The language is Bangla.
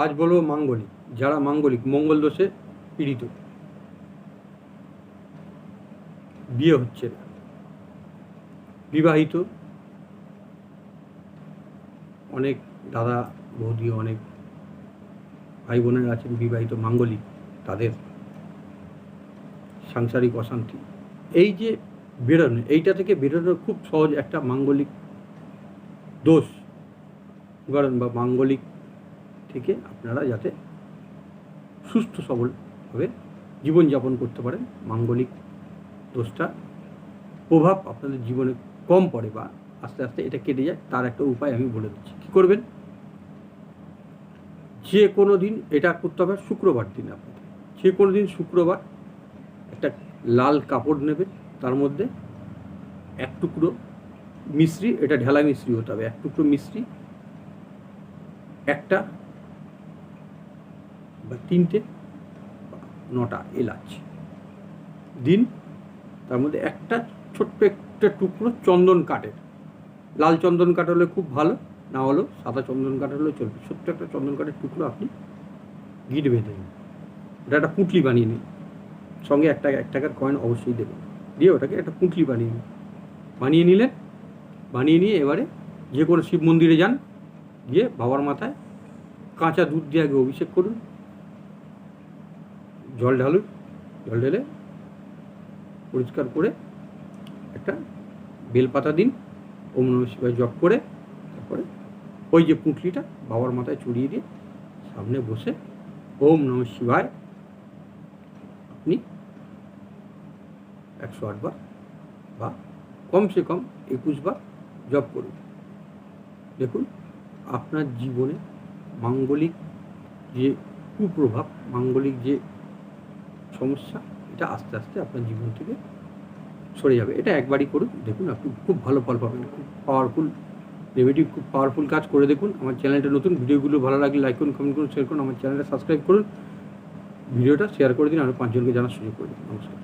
আজ বলবো মাঙ্গলিক, যারা মাঙ্গলিক মঙ্গল দোষে পীড়িত, বিয়ে হচ্ছে না, বিবাহিত অনেক দাদা বৌদি, অনেক ভাই বোনেরা আছেন বিবাহিত মাঙ্গলিক, তাদের সাংসারিক অশান্তি, এই যে বেরোনো, এইটা থেকে বেরোনোর খুব সহজ একটা মাঙ্গলিক দোষ নিবারণ বা মাঙ্গলিক থেকে আপনারা যাতে সুস্থ সবলভাবে জীবনযাপন করতে পারেন, মাঙ্গলিক দোষটা প্রভাব আপনাদের জীবনে কম পড়ে বা আস্তে আস্তে এটা কেটে যায়, তার একটা উপায় আমি বলে দিচ্ছি। কী করবেন? যে কোনো দিন এটা করতে হবে শুক্রবার দিন। আপনাদের যে কোনো দিন শুক্রবার একটা লাল কাপড় নেবেন, তার মধ্যে এক টুকরো মিশ্রি, এটা ঢেলা মিশ্রি হতে হবে, এক টুকরো মিশ্রি, একটা বা তিনটে নটা এলাচ দিন, তার মধ্যে একটা ছোট্ট একটা টুকরো চন্দন কাঠের, লাল চন্দন কাঠ হলে খুব ভালো, না হলেও সাদা চন্দন কাঠ হলেও চলবে, ছোট্ট একটা চন্দন কাঠের টুকরো আপনি গিট বেঁধে নিন, ওটা একটা পুঁটলি বানিয়ে নিন, সঙ্গে এক টাকার কয়েন অবশ্যই দেবেন, দিয়ে ওটাকে একটা পুঁটলি বানিয়ে নিন। বানিয়ে নিলেন, বানিয়ে নিয়ে এবারে যে কোনো শিব মন্দিরে যান, গিয়ে বাবার মাথায় কাঁচা দুধ দিয়ে আগে অভিষেক করুন, জল ঢালুন, জল ঢেলে পরিষ্কার করে একটা বেলপাতা দিন, ওম নমঃ শিবায় জপ করে, তারপরে ওই যে পুঁটলিটা বাবার মাথায় চড়িয়ে দিয়ে সামনে বসে ওম নমঃ শিবায় আপনি 108 বার বা কমসে কম 21 বার জপ করুন। দেখুন আপনার জীবনে মাঙ্গলিক যে কুপ্রভাব, মাঙ্গলিক যে সমস্যা, এটা আস্তে আস্তে আপনার জীবন থেকে সরে যাবে। এটা একবারই করুন, দেখুন আপনি খুব ভালো ফল পাবেন, খুব পাওয়ারফুল রেমেডি, খুব পাওয়ারফুল কাজ করে দেখুন। আমার চ্যানেলটা নতুন, ভিডিওগুলো ভালো লাগলে লাইক করুন, কমেন্ট করুন, শেয়ার করুন, আমার চ্যানেলটা সাবস্ক্রাইব করুন, ভিডিওটা শেয়ার করে দিন, আরও 5 জনকে জানার সুযোগ করে দিন। নমস্কার।